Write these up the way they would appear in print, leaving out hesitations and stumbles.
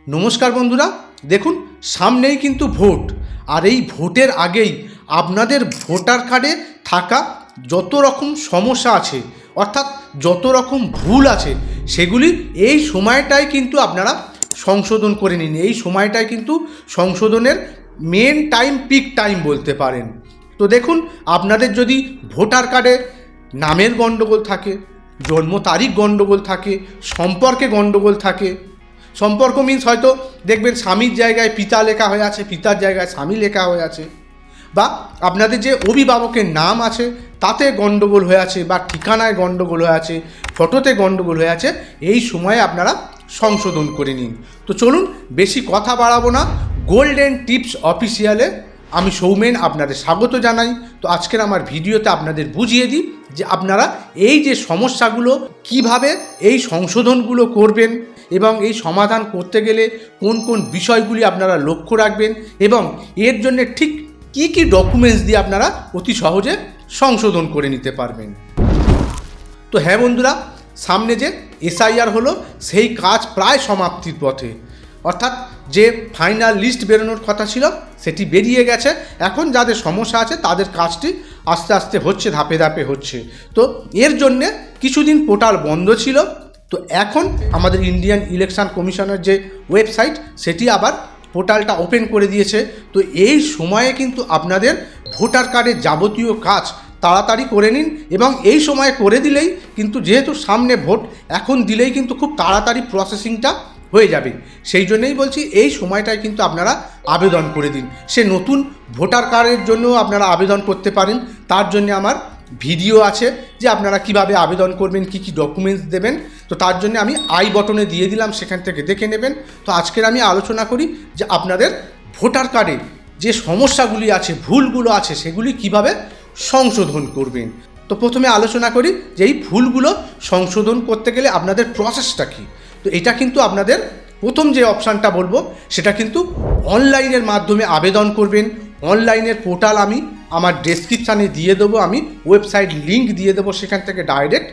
নমস্কার বন্ধুরা, দেখুন সামনেই কিন্তু ভোট। আর এই ভোটের আগেই আপনাদের ভোটার কার্ডে থাকা যত রকম সমস্যা আছে, অর্থাৎ যত রকম ভুল আছে, সেগুলি এই সময়টাই কিন্তু আপনারা সংশোধন করে নিন। এই সময়টাই কিন্তু সংশোধনের মেন টাইম, পিক টাইম বলতে পারেন। তো দেখুন, আপনাদের যদি ভোটার কার্ডে নামের গণ্ডগোল থাকে, জন্ম তারিখ গণ্ডগোল থাকে, সম্পর্কে গণ্ডগোল থাকে, সম্পর্ক মিন্স হয়তো দেখবেন স্বামীর জায়গায় পিতা লেখা হয়ে আছে, পিতার জায়গায় স্বামী লেখা হয়ে আছে, বা আপনাদের যে অভিভাবকের নাম আছে তাতে গণ্ডগোল হয়ে আছে, বা ঠিকানায় গণ্ডগোল হয়ে আছে, ফটোতে গণ্ডগোল হয়ে আছে, এই সময়ে আপনারা সংশোধন করে নিন। তো চলুন, বেশি কথা বাড়াবো না, গোল্ডেন টিপস অফিসিয়ালে আমি সৌমেন আপনাদের স্বাগত জানাই। তো আজকের আমার ভিডিওতে আপনাদের বুঝিয়ে দিই যে আপনারা এই যে সমস্যাগুলো কিভাবে এই সংশোধনগুলো করবেন, এবং এই সমাধান করতে গেলে কোন কোন বিষয়গুলি আপনারা লক্ষ্য রাখবেন, এবং এর জন্য ঠিক কি কি ডকুমেন্টস দিয়ে আপনারা অতি সহজে সংশোধন করে নিতে পারবেন। তো হ্যাঁ বন্ধুরা, সামনে যে এসআইআর হলো সেই কাজ প্রায় সমাপ্তির পথে, অর্থাৎ যে ফাইনাল লিস্ট বেরোনোর কথা ছিল সেটি বেরিয়ে গেছে। এখন যাদের সমস্যা আছে তাদের কাজটি আস্তে আস্তে হচ্ছে, ধাপে ধাপে হচ্ছে। তো এর জন্যে কিছুদিন পোর্টাল বন্ধ ছিল। তো এখন আমাদের ইন্ডিয়ান ইলেকশন কমিশনের যে ওয়েবসাইট সেটি আবার পোর্টালটা ওপেন করে দিয়েছে। তো এই সময়ে কিন্তু আপনাদের ভোটার কার্ডের যাবতীয় কাজ তাড়াতাড়ি করে নিন, এবং এই সময়ে করে দিলেই কিন্তু, যেহেতু সামনে ভোট, এখন দিলেই কিন্তু খুব তাড়াতাড়ি প্রসেসিংটা হয়ে যাবে। সেই জন্যই বলছি, এই সময়টায় কিন্তু আপনারা আবেদন করে দিন। সে নতুন ভোটার কার্ডের জন্য আপনারা আবেদন করতে পারেন, তার জন্য আমার ভিডিও আছে যে আপনারা কিভাবে আবেদন করবেন, কি কি ডকুমেন্টস দেবেন। তো তার জন্য আমি আই বটনে দিয়ে দিলাম, সেখান থেকে দেখে নেবেন। তো আজকের আমি আলোচনা করি যে আপনাদের ভোটার কার্ডে যে সমস্যাগুলি আছে, ভুলগুলো আছে, সেগুলি কিভাবে সংশোধন করবেন। তো প্রথমে আলোচনা করি যে এই ভুলগুলো সংশোধন করতে গেলে আপনাদের প্রসেসটা কী। তো এটা কিন্তু আপনাদের প্রথম যে অপশানটা বলবো সেটা কিন্তু অনলাইনের মাধ্যমে আবেদন করবেন। অনলাইনের পোর্টাল আমি আমার ডেসক্রিপশানে দিয়ে দেবো, আমি ওয়েবসাইট লিঙ্ক দিয়ে দেবো, সেখান থেকে ডাইরেক্ট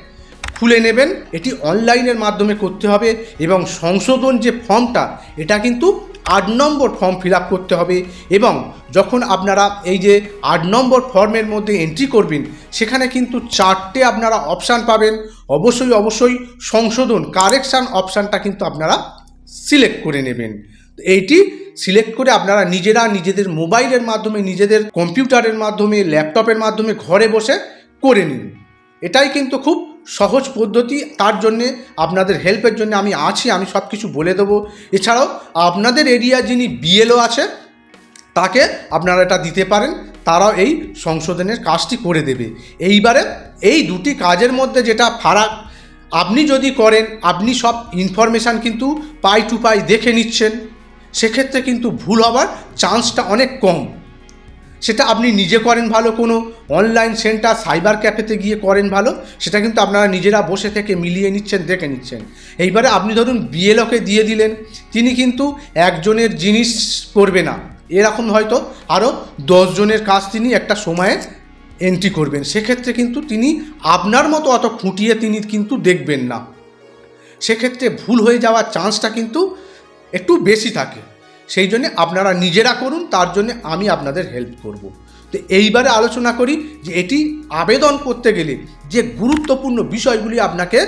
খুলে নেবেন। এটি অনলাইনের মাধ্যমে করতে হবে, এবং সংশোধন যে ফর্মটা, এটা কিন্তু 8 নম্বর ফর্ম ফিল আপ করতে হবে। এবং যখন আপনারা এই যে 8 নম্বর ফর্মের মধ্যে এন্ট্রি করবেন, সেখানে কিন্তু 4টে আপনারা অপশান পাবেন। অবশ্যই সংশোধন, কারেকশান অপশানটা কিন্তু আপনারা সিলেক্ট করে নেবেন। এইটি সিলেক্ট করে আপনারা নিজেরা নিজেদের মোবাইলের মাধ্যমে, নিজেদের কম্পিউটারের মাধ্যমে, ল্যাপটপের মাধ্যমে ঘরে বসে করে নিন। এটাই কিন্তু খুব সহজ পদ্ধতি। তার জন্যে আপনাদের হেল্পের জন্য আমি আছি, আমি সব কিছু বলে দেবো। এছাড়াও আপনাদের এরিয়া যিনি বিএলও আছে তাকে আপনারা এটা দিতে পারেন, তারাও এই সংশোধনের কাজটি করে দেবে। এইবারে এই দুটি কাজের মধ্যে যেটা ফারাক, আপনি যদি করেন, আপনি সব ইনফরমেশান কিন্তু পাই টু পাই দেখে নিচ্ছেন, সেক্ষেত্রে কিন্তু ভুল হওয়ার চান্সটা অনেক কম। সেটা আপনি নিজে করেন ভালো, কোনো অনলাইন সেন্টার, সাইবার ক্যাফেতে গিয়ে করেন ভালো, সেটা কিন্তু আপনারা নিজেরা বসে থেকে মিলিয়ে নিচ্ছেন, দেখে নিচ্ছেন। এইবারে আপনি ধরুন বিএলওকে দিয়ে দিলেন, তিনি কিন্তু একজনের জিনিস করবে না, এরকম হয়তো আরও 10 জনের কাজ তিনি একটা সময়ে এন্ট্রি করবেন। সেক্ষেত্রে কিন্তু তিনি আপনার মতো অত খুঁটিয়ে তিনি কিন্তু দেখবেন না, সেক্ষেত্রে ভুল হয়ে যাওয়ার চান্সটা কিন্তু একটু বেশি থাকে। সেই জন্যে আপনারা নিজেরা করুন, তার জন্য আমি আপনাদের হেল্প করব। তো এইবারে আলোচনা করি যে এটি আবেদন করতে গেলে যে গুরুত্বপূর্ণ বিষয়গুলি আপনাকে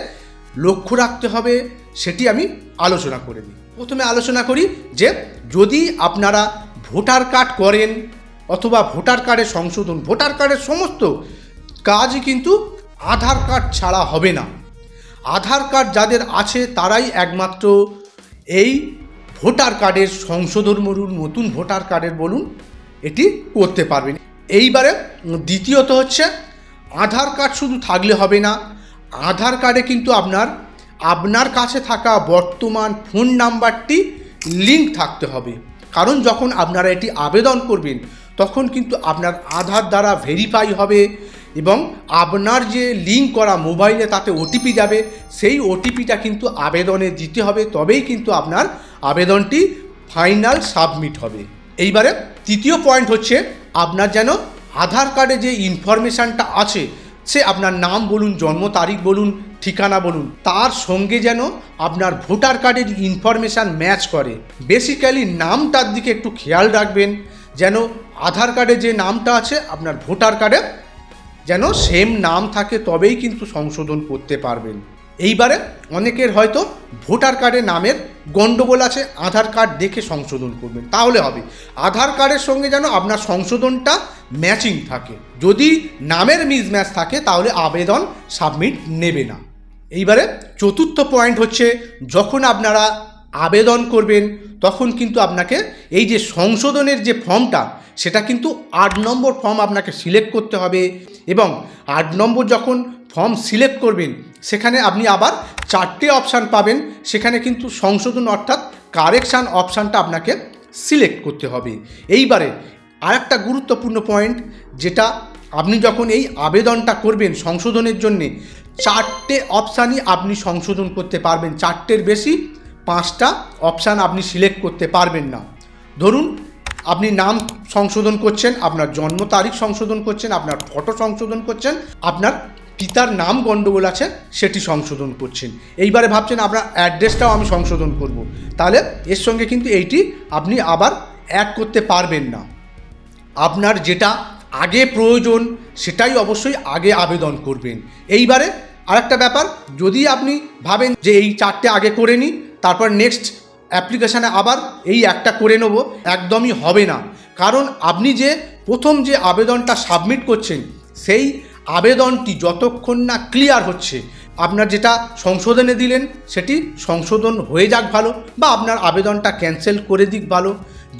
লক্ষ্য রাখতে হবে, সেটি আমি আলোচনা করে দিই। প্রথমে আলোচনা করি যে যদি আপনারা ভোটার কার্ড করেন, অথবা ভোটার কার্ডের সংশোধন, ভোটার কার্ডের সমস্ত কাজই কিন্তু আধার কার্ড ছাড়া হবে না। আধার কার্ড যাদের আছে তারাই একমাত্র এই ভোটার কার্ডের সংশোধন বলুন, নতুন ভোটার কার্ডের বলুন, এটি করতে পারবেন। এইবারে দ্বিতীয়ত হচ্ছে, আধার কার্ড শুধু থাকলে হবে না, আধার কার্ডে কিন্তু আপনার কাছে থাকা বর্তমান ফোন নাম্বারটি লিঙ্ক থাকতে হবে। কারণ যখন আপনারা এটি আবেদন করবেন, তখন কিন্তু আপনার আধার দ্বারা ভেরিফাই হবে, এবং আপনার যে লিঙ্ক করা মোবাইলে তাতে ওটিপি যাবে, সেই ওটিপিটা কিন্তু আবেদনে দিতে হবে, তবেই কিন্তু আপনার আবেদনটি ফাইনাল সাবমিট হবে। এইবারে তৃতীয় পয়েন্ট হচ্ছে, আপনার যেন আধার কার্ডে যে ইনফরমেশানটা আছে, সে আপনার নাম বলুন, জন্ম তারিখ বলুন, ঠিকানা বলুন, তার সঙ্গে যেন আপনার ভোটার কার্ডের ইনফরমেশান ম্যাচ করে। বেসিক্যালি নামটার দিকে একটু খেয়াল রাখবেন, যেন আধার কার্ডে যে নামটা আছে আপনার ভোটার কার্ডে যেন সেম নাম থাকে, তবেই কিন্তু সংশোধন করতে পারবেন। এইবারে অনেকের হয়তো ভোটার কার্ডে নামের গণ্ডগোল আছে, আধার কার্ড দেখে সংশোধন করবেন, তাহলে হবে। আধার কার্ডের সঙ্গে যেন আপনার সংশোধনটা ম্যাচিং থাকে। যদি নামের মিসম্যাচ থাকে তাহলে আবেদন সাবমিট নেবে না। এইবারে চতুর্থ পয়েন্ট হচ্ছে, যখন আপনারা আবেদন করবেন তখন কিন্তু আপনাকে এই যে সংশোধনের যে ফর্মটা, সেটা কিন্তু 8 নম্বর ফর্ম আপনাকে সিলেক্ট করতে হবে। এবং 8 নম্বর যখন ফর্ম সিলেক্ট করবেন সেখানে আপনি আবার 4টে অপশান পাবেন, সেখানে কিন্তু সংশোধন অর্থাৎ কারেকশান অপশানটা আপনাকে সিলেক্ট করতে হবে। এইবারে আরেকটা গুরুত্বপূর্ণ পয়েন্ট, যেটা আপনি যখন এই আবেদনটা করবেন সংশোধনের জন্যে, 4টে অপশানই আপনি সংশোধন করতে পারবেন। 4টের বেশি 5টা অপশান আপনি সিলেক্ট করতে পারবেন না। ধরুন আপনি নাম সংশোধন করছেন, আপনার জন্ম তারিখ সংশোধন করছেন, আপনার ফটো সংশোধন করছেন, আপনার পিতার নাম গণ্ডগোল আছে সেটি সংশোধন করছেন। এইবারে ভাবছেন আপনার অ্যাড্রেসটাও আমি সংশোধন করব, তাহলে এর সঙ্গে কিন্তু এইটি আপনি আবার অ্যাড করতে পারবেন না। আপনার যেটা আগে প্রয়োজন সেটাই অবশ্যই আগে আবেদন করবেন। এইবারে আরেকটা ব্যাপার, যদি আপনি ভাবেন যে এই 4টে আগে করে নিই, তারপর নেক্সট অ্যাপ্লিকেশানে আবার এই একটা করে নেব, একদমই হবে না। কারণ আপনি যে প্রথম যে আবেদনটা সাবমিট করছেন, সেই আবেদনটি যতক্ষণ না ক্লিয়ার হচ্ছে, আপনার যেটা সংশোধনে দিলেন সেটি সংশোধন হয়ে যাক ভালো, বা আপনার আবেদনটা ক্যান্সেল করে দিক ভালো,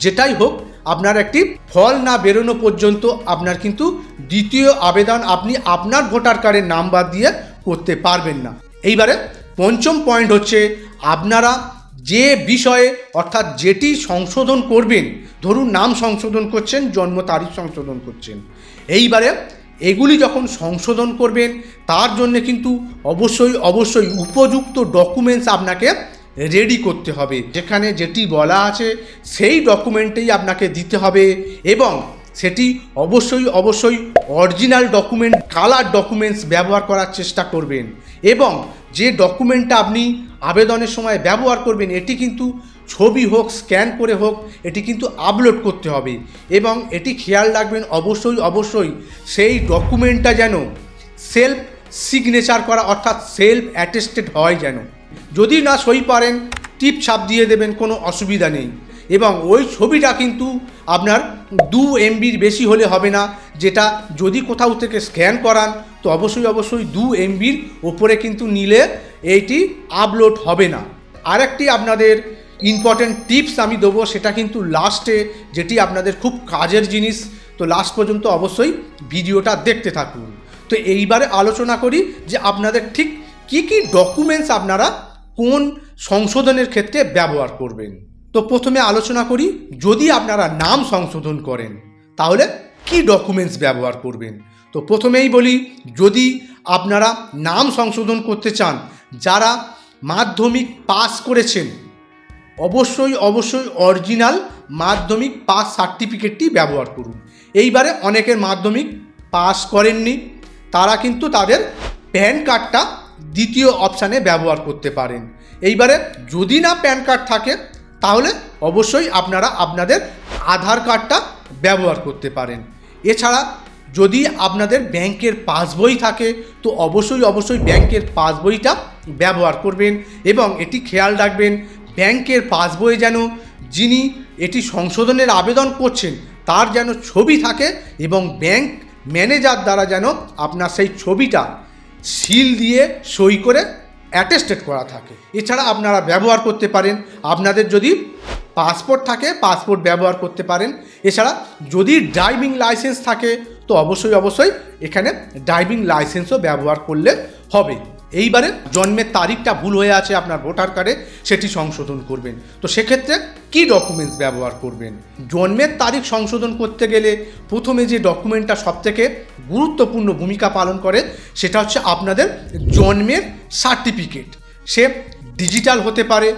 যেটাই হোক, আপনার একটি ফল না বেরোনো পর্যন্ত আপনার কিন্তু দ্বিতীয় আবেদন আপনি আপনার ভোটার কার্ডের নাম্বার দিয়ে করতে পারবেন না। এইবারে পঞ্চম পয়েন্ট হচ্ছে, আপনারা যে বিষয়ে অর্থাৎ যেটি সংশোধন করবেন, ধরুন নাম সংশোধন করছেন, জন্ম তারিখ সংশোধন করছেন, এইবারে এগুলি যখন সংশোধন করবেন তার জন্য কিন্তু অবশ্যই উপযুক্ত ডকুমেন্টস আপনাকে রেডি করতে হবে। যেখানে যেটি বলা আছে সেই ডকুমেন্টেই আপনাকে দিতে হবে, এবং সেটি অবশ্যই অরিজিনাল ডকুমেন্ট, কালার ডকুমেন্টস ব্যবহার করার চেষ্টা করবেন। এবং যে ডকুমেন্টটা আপনি আবেদনের সময় ব্যবহার করবেন, এটি কিন্তু ছবি হোক, স্ক্যান করে হোক, এটি কিন্তু আপলোড করতে হবে। এবং এটি খেয়াল রাখবেন অবশ্যই সেই ডকুমেন্টটা যেন সেলফ সিগনেচার করা অর্থাৎ সেলফ অ্যাটেস্টেড হয়। যেন যদি না সই পারেন টিপ ছাপ দিয়ে দেবেন, কোনো অসুবিধা নেই। এবং ওই ছবিটা কিন্তু আপনার 2 MBর বেশি হলে হবে না, যেটা যদি কোথাও থেকে স্ক্যান করান তো অবশ্যই 2 MBর ওপরে কিন্তু নিলে এইটি আপলোড হবে না। আরেকটি আপনাদের ইম্পর্টেন্ট টিপস আমি দেবো, সেটা কিন্তু লাস্টে, যেটি আপনাদের খুব কাজের জিনিস। তো লাস্ট পর্যন্ত অবশ্যই ভিডিওটা দেখতে থাকুন। তো এইবারে আলোচনা করি যে আপনাদের ঠিক কি ডকুমেন্টস আপনারা কোন সংশোধনের ক্ষেত্রে ব্যবহার করবেন। তো প্রথমে আলোচনা করি, যদি আপনারা নাম সংশোধন করেন তাহলে কি ডকুমেন্টস ব্যবহার করবেন। তো প্রথমেই বলি, যদি আপনারা নাম সংশোধন করতে চান, যারা মাধ্যমিক পাস করেছেন, অবশ্যই অরিজিনাল মাধ্যমিক পাস সার্টিফিকেটটি ব্যবহার করুন। এইবারে অনেকের মাধ্যমিক পাস করেননি, তারা কিন্তু তাদের প্যান কার্ডটা দ্বিতীয় অপশানে ব্যবহার করতে পারেন। এইবারে যদি না প্যান কার্ড থাকে তাহলে অবশ্যই আপনারা আপনাদের আধার কার্ডটা ব্যবহার করতে পারেন। এছাড়া যদি আপনাদের ব্যাংকের পাসবই থাকে তো অবশ্যই ব্যাংকের পাসবইটা ব্যবহার করবেন। এবং এটি খেয়াল রাখবেন, ব্যাংকের পাসবই যেন যিনি এটি সংশোধনের আবেদন করছেন তার যেন ছবি থাকে, এবং ব্যাংক ম্যানেজার দ্বারা যেন আপনার সেই ছবিটা সিল দিয়ে সই করে অ্যাটেস্টেড করা থাকে। এছাড়া আপনারা ব্যবহার করতে পারেন, আপনাদের যদি পাসপোর্ট থাকে পাসপোর্ট ব্যবহার করতে পারেন। এছাড়া যদি ড্রাইভিং লাইসেন্স থাকে তো অবশ্যই এখানে ড্রাইভিং লাইসেন্সও ব্যবহার করলে হবে। এইবারে জন্মের তারিখটা ভুল হয়ে আছে আপনার ভোটার কার্ডে, সেটি সংশোধন করবেন। তো সেক্ষেত্রে কি ডকুমেন্টস ব্যবহার করবেন? জন্মের তারিখ সংশোধন করতে গেলে প্রথমে যে ডকুমেন্টটা সবথেকে গুরুত্বপূর্ণ ভূমিকা পালন করে সেটা হচ্ছে আপনাদের জন্মের সার্টিফিকেট। সে ডিজিটাল হতে পারে,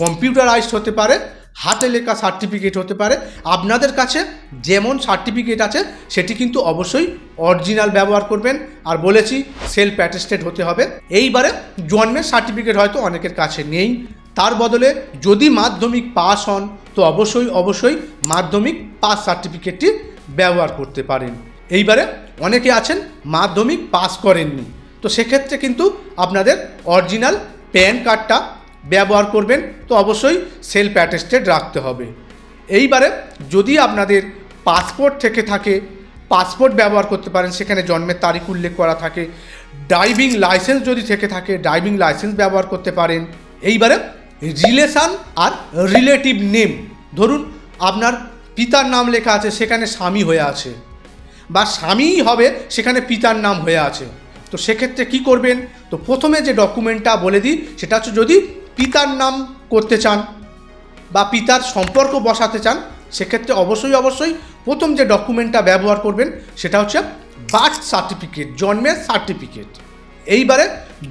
কম্পিউটারাইজড হতে পারে, হাতে লেখা সার্টিফিকেট হতে পারে। আপনাদের কাছে যেমন সার্টিফিকেট আছে সেটি কিন্তু অবশ্যই অরিজিনাল ব্যবহার করবেন। আর বলেছি সেলফ অ্যাটেস্টেড হতে হবে। এইবারে জন্মের সার্টিফিকেট হয়তো অনেকের কাছে নেই, তার বদলে যদি মাধ্যমিক পাস হন তো অবশ্যই মাধ্যমিক পাস সার্টিফিকেটটি ব্যবহার করতে পারেন। এইবারে অনেকে আছেন মাধ্যমিক পাস করেননি, তো সেক্ষেত্রে কিন্তু আপনাদের অরিজিনাল প্যান কার্ডটা ব্যবহার করবেন, তো অবশ্যই সেলফ অ্যাটেস্টেড রাখতে হবে। এইবারে যদি আপনাদের পাসপোর্ট থেকে থাকে পাসপোর্ট ব্যবহার করতে পারেন, সেখানে জন্মের তারিখ উল্লেখ করা থাকে। ড্রাইভিং লাইসেন্স যদি থেকে থাকে ড্রাইভিং লাইসেন্স ব্যবহার করতে পারেন। এইবারে রিলেশান আর রিলেটিভ নেম, ধরুন আপনার পিতার নাম লেখা আছে সেখানে স্বামী হয়ে আছে, বা স্বামীই হবে সেখানে পিতার নাম হয়ে আছে, তো সেক্ষেত্রে কি করবেন? তো প্রথমে যে ডকুমেন্টটা বলে দিই সেটা হচ্ছে, যদি পিতার নাম করতে চান বা পিতার সম্পর্ক বসাতে চান সেক্ষেত্রে অবশ্যই প্রথম যে ডকুমেন্টটা ব্যবহার করবেন সেটা হচ্ছে বার্থ সার্টিফিকেট, জন্মের সার্টিফিকেট। এইবারে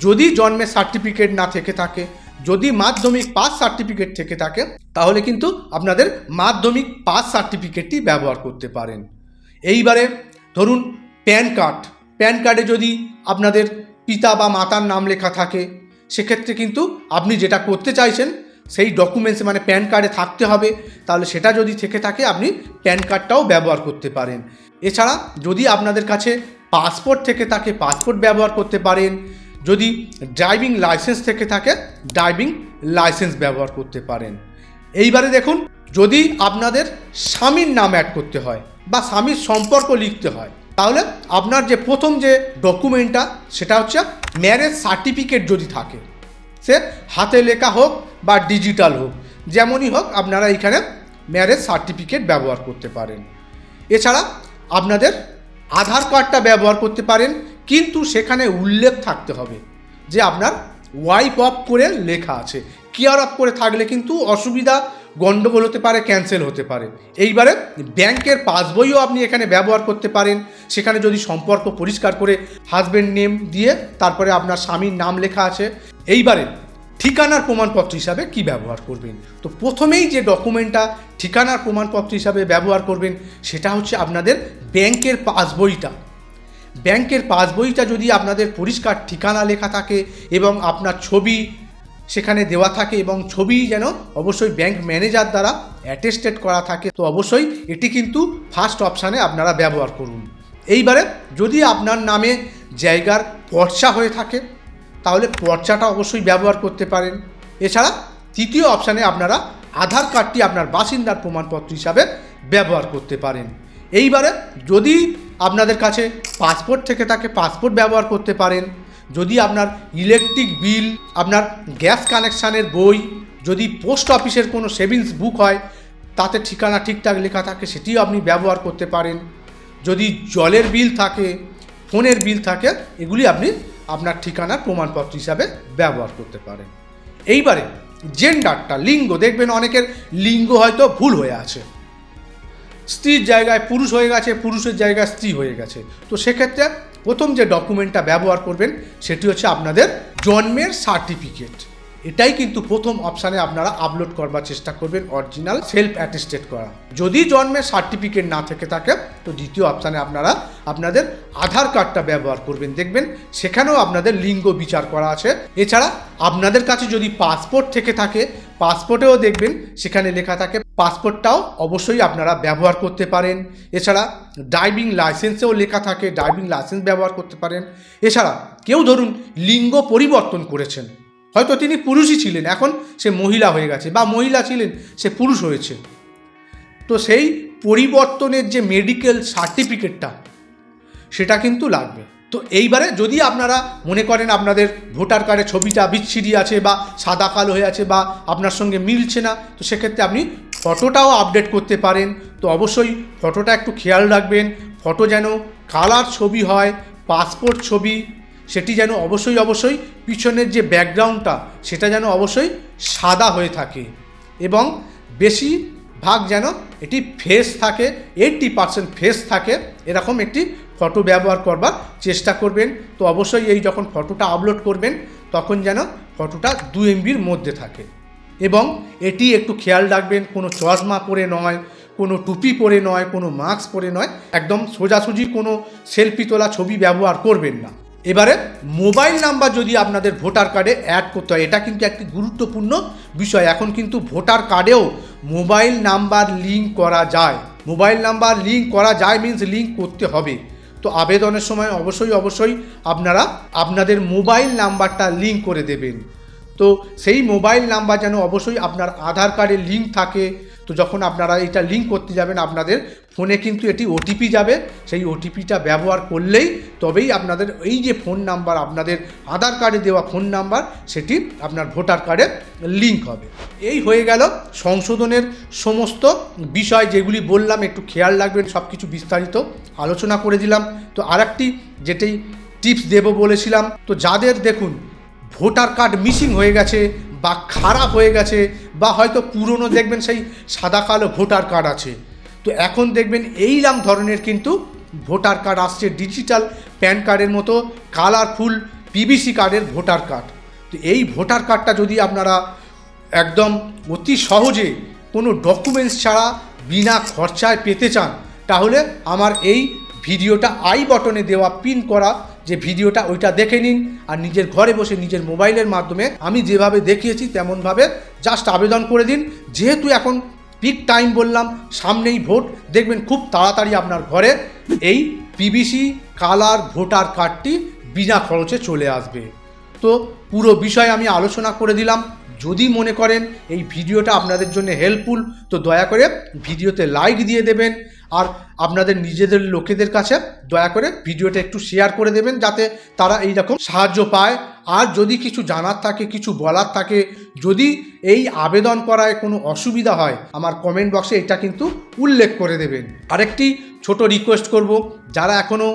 যদি জন্মের সার্টিফিকেট না থেকে থাকে, যদি মাধ্যমিক পাস সার্টিফিকেট থেকে থাকে তাহলে কিন্তু আপনাদের মাধ্যমিক পাস সার্টিফিকেটটি ব্যবহার করতে পারেন। এইবারে ধরুন প্যান কার্ডে যদি আপনাদের পিতা বা মাতার নাম লেখা থাকে সেক্ষেত্রে কিন্তু আপনি যেটা করতে চাইছেন সেই ডকুমেন্টস মানে প্যান কার্ডে থাকতে হবে, তাহলে সেটা যদি থেকে থাকে আপনি প্যান কার্ডটাও ব্যবহার করতে পারেন। এছাড়া যদি আপনাদের কাছে পাসপোর্ট থেকে থাকে পাসপোর্ট ব্যবহার করতে পারেন। যদি ড্রাইভিং লাইসেন্স থেকে থাকে ড্রাইভিং লাইসেন্স ব্যবহার করতে পারেন। এইবারে দেখুন, যদি আপনাদের স্বামীর নাম অ্যাড করতে হয় বা স্বামীর সম্পর্ক লিখতে হয় তাহলে আপনার যে প্রথম যে ডকুমেন্টটা সেটা হচ্ছে ম্যারেজ সার্টিফিকেট। যদি থাকে সে হাতে লেখা হোক বা ডিজিটাল হোক, যেমনই হোক আপনারা এখানে ম্যারেজ সার্টিফিকেট ব্যবহার করতে পারেন। এছাড়া আপনাদের আধার কার্ডটা ব্যবহার করতে পারেন, কিন্তু সেখানে উল্লেখ থাকতে হবে যে আপনার ওয়াইফ অফ করে লেখা আছে। কেয়ার অফ করে থাকলে কিন্তু অসুবিধা, গণ্ডগোল হতে পারে, ক্যান্সেল হতে পারে। এইবারে ব্যাংকের পাসবইও আপনি এখানে ব্যবহার করতে পারেন, সেখানে যদি সম্পর্ক পরিষ্কার করে হাজব্যান্ড নেম দিয়ে তারপরে আপনার স্বামীর নাম লেখা আছে। এইবারে ঠিকানার প্রমাণপত্র হিসাবে কি ব্যবহার করবেন? তো প্রথমেই যে ডকুমেন্টটা ঠিকানার প্রমাণপত্র হিসাবে ব্যবহার করবেন সেটা হচ্ছে আপনাদের ব্যাংকের পাসবইটা। ব্যাংকের পাসবইটা যদি আপনাদের পরিষ্কার ঠিকানা লেখা থাকে এবং আপনার ছবি সেখানে দেওয়া থাকে এবং ছবি যেন অবশ্যই ব্যাংক ম্যানেজার দ্বারা অ্যাটেস্টেড করা থাকে, তো অবশ্যই এটি কিন্তু ফার্স্ট অপশানে আপনারা ব্যবহার করুন। এইবারে যদি আপনার নামে জায়গার পর্চা হয়ে থাকে তাহলে পর্চাটা অবশ্যই ব্যবহার করতে পারেন। এছাড়া তৃতীয় অপশানে আপনারা আধার কার্ডটি আপনার বাসিন্দার প্রমাণপত্র হিসাবে ব্যবহার করতে পারেন। এইবারে যদি আপনাদের কাছে পাসপোর্ট থেকে থাকে পাসপোর্ট ব্যবহার করতে পারেন। যদি আপনার ইলেকট্রিক বিল, আপনার গ্যাস কানেকশানের বই, যদি পোস্ট অফিসের কোনো সেভিংস বুক হয় তাতে ঠিকানা ঠিকঠাক লেখা থাকে সেটিও আপনি ব্যবহার করতে পারেন। যদি জলের বিল থাকে, ফোনের বিল থাকে, এগুলি আপনি আপনার ঠিকানার প্রমাণপত্র হিসাবে ব্যবহার করতে পারেন। এইবারে জেন্ডারটা, লিঙ্গ, দেখবেন অনেকের লিঙ্গ হয়তো ভুল হয়ে আছে, স্ত্রীর জায়গায় পুরুষ হয়ে গেছে, পুরুষের জায়গায় স্ত্রী হয়ে গেছে, তো সেক্ষেত্রে প্রথম যে ডকুমেন্টটা ব্যবহার করবেন সেটি হচ্ছে আপনাদের জন্মের সার্টিফিকেট। এটাই কিন্তু প্রথম অপশানে আপনারা আপলোড করবার চেষ্টা করবেন, অরিজিনাল সেলফ অ্যাটেস্টেড করা। যদি জন্মের সার্টিফিকেট না থেকে থাকে তো দ্বিতীয় অপশানে আপনারা আপনাদের আধার কার্ডটা ব্যবহার করবেন, দেখবেন সেখানেও আপনাদের লিঙ্গ বিচার করা আছে। এছাড়া আপনাদের কাছে যদি পাসপোর্ট থেকে থাকে পাসপোর্টেও দেখবেন সেখানে লেখা থাকে, পাসপোর্টটাও অবশ্যই আপনারা ব্যবহার করতে পারেন। এছাড়া ড্রাইভিং লাইসেন্সেও লেখা থাকে, ড্রাইভিং লাইসেন্স ব্যবহার করতে পারেন। এছাড়া কেউ ধরুন লিঙ্গ পরিবর্তন করেছেন, হয়তো তিনি পুরুষই ছিলেন এখন সে মহিলা হয়ে গেছে, বা মহিলা ছিলেন সে পুরুষ হয়েছে, তো সেই পরিবর্তনের যে মেডিকেল সার্টিফিকেটটা সেটা কিন্তু লাগবে। তো এইবারে যদি আপনারা মনে করেন আপনাদের ভোটার কার্ডে ছবিটা বিচ্ছিরি আছে বা সাদা কালো হয়ে আছে বা আপনার সঙ্গে মিলছে না, তো সেক্ষেত্রে আপনি ফটোটাও আপডেট করতে পারেন। তো অবশ্যই ফটোটা একটু খেয়াল রাখবেন, ফটো যেন কালার ছবি হয়, পাসপোর্ট ছবি, সেটি যেন অবশ্যই পিছনের যে ব্যাকগ্রাউন্ডটা সেটা যেন অবশ্যই সাদা হয়ে থাকে এবং বেশিরভাগ যেন এটি ফেস থাকে, 80% ফেস থাকে, এরকম একটি ফটো ব্যবহার করবার চেষ্টা করবেন। তো অবশ্যই এই যখন ফটোটা আপলোড করবেন তখন যেন ফটোটা 2 MBর মধ্যে থাকে। এবং এটি একটু খেয়াল রাখবেন, কোনো চশমা পরে নয়, কোনো টুপি পরে নয়, কোনো মাস্ক পরে নয়, একদম সোজাসুজি কোনো সেলফি তোলা ছবি ব্যবহার করবেন না। এবারে মোবাইল নাম্বার যদি আপনাদের ভোটার কার্ডে অ্যাড করতে হয়, এটা কিন্তু একটি গুরুত্বপূর্ণ বিষয়। এখন কিন্তু ভোটার কার্ডেও মোবাইল নাম্বার লিঙ্ক করা যায়। মোবাইল নাম্বার লিঙ্ক করা যায় মিন্স লিঙ্ক করতে হবে। তো আবেদনের সময় অবশ্যই আপনারা আপনাদের মোবাইল নাম্বারটা লিঙ্ক করে দেবেন। তো সেই মোবাইল নাম্বার যেন অবশ্যই আপনার আধার কার্ডে লিঙ্ক থাকে। তো যখন আপনারা এটা লিঙ্ক করতে যাবেন, আপনাদের ফোনে কিন্তু এটি ওটিপি যাবে, সেই ওটিপিটা ব্যবহার করলেই তবেই আপনাদের এই যে ফোন নাম্বার, আপনাদের আধার কার্ডে দেওয়া ফোন নাম্বার, সেটি আপনার ভোটার কার্ডে লিঙ্ক হবে। এই হয়ে গেল সংশোধনের সমস্ত বিষয় যেগুলি বললাম, একটু খেয়াল রাখবেন, সব কিছু বিস্তারিত আলোচনা করে দিলাম। তো আরেকটি যেটি টিপস দেব বলেছিলাম, তো যাদের দেখুন ভোটার কার্ড মিসিং হয়ে গেছে বা খারাপ হয়ে গেছে, বা হয়তো পুরনো দেখবেন সেই সাদা কালো ভোটার কার্ড আছে, তো এখন দেখবেন এইরকম ধরনের কিন্তু ভোটার কার্ড আসছে, ডিজিটাল প্যান কার্ডের মতো কালারফুল পিভিসি কার্ডের ভোটার কার্ড। তো এই ভোটার কার্ডটা যদি আপনারা একদম অতি সহজে কোনো ডকুমেন্টস ছাড়া বিনা খরচায় পেতে চান, তাহলে আমার এই ভিডিওটা আই বটনে দেওয়া পিন করা যে ভিডিওটা, ওইটা দেখে নিন, আর নিজের ঘরে বসে নিজের মোবাইলের মাধ্যমে আমি যেভাবে দেখিয়েছি তেমনভাবে জাস্ট আবেদন করে দিন। যেহেতু এখন পিক টাইম বললাম, সামনেই ভোট, দেখবেন খুব তাড়াতাড়ি আপনার ঘরে এই পিভিসি কালার ভোটার কার্ডটি বিনা খরচে চলে আসবে। তো পুরো বিষয় আমি আলোচনা করে দিলাম। যদি মনে করেন এই ভিডিওটা আপনাদের জন্য হেল্পফুল, তো দয়া করে ভিডিওতে লাইক দিয়ে দেবেন, আর আপনাদের নিজেদের লোকেদের কাছে দয়া করে ভিডিওটা একটু শেয়ার করে দেবেন, যাতে তারা এই রকম সাহায্য পায়। আর যদি কিছু জানার থাকে, কিছু বলার থাকে, যদি এই আবেদন করায় কোনো অসুবিধা হয়, আমার কমেন্ট বক্সে এটা কিন্তু উল্লেখ করে দেবেন। আরেকটি ছোট রিকোয়েস্ট করব, যারা এখনও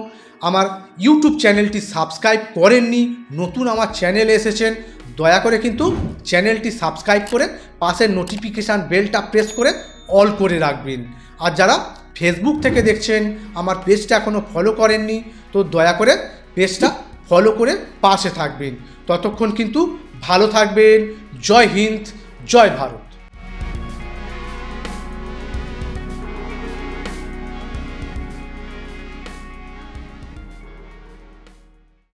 আমার ইউটিউব চ্যানেলটি সাবস্ক্রাইব করেননি, নতুন আমার চ্যানেলে এসেছেন, দয়া করে কিন্তু চ্যানেলটি সাবস্ক্রাইব করে পাশের নোটিফিকেশান বেলটা প্রেস করে অল করে রাখবেন। আর যারা ফেসবুক থেকে দেখছেন, আমার পেজটা এখনও ফলো করেননি, তো দয়া করে পেজটা ফলো করে পাশে থাকবেন। ততক্ষণ কিন্তু ভালো থাকবেন। জয় হিন্দ, জয় ভারত।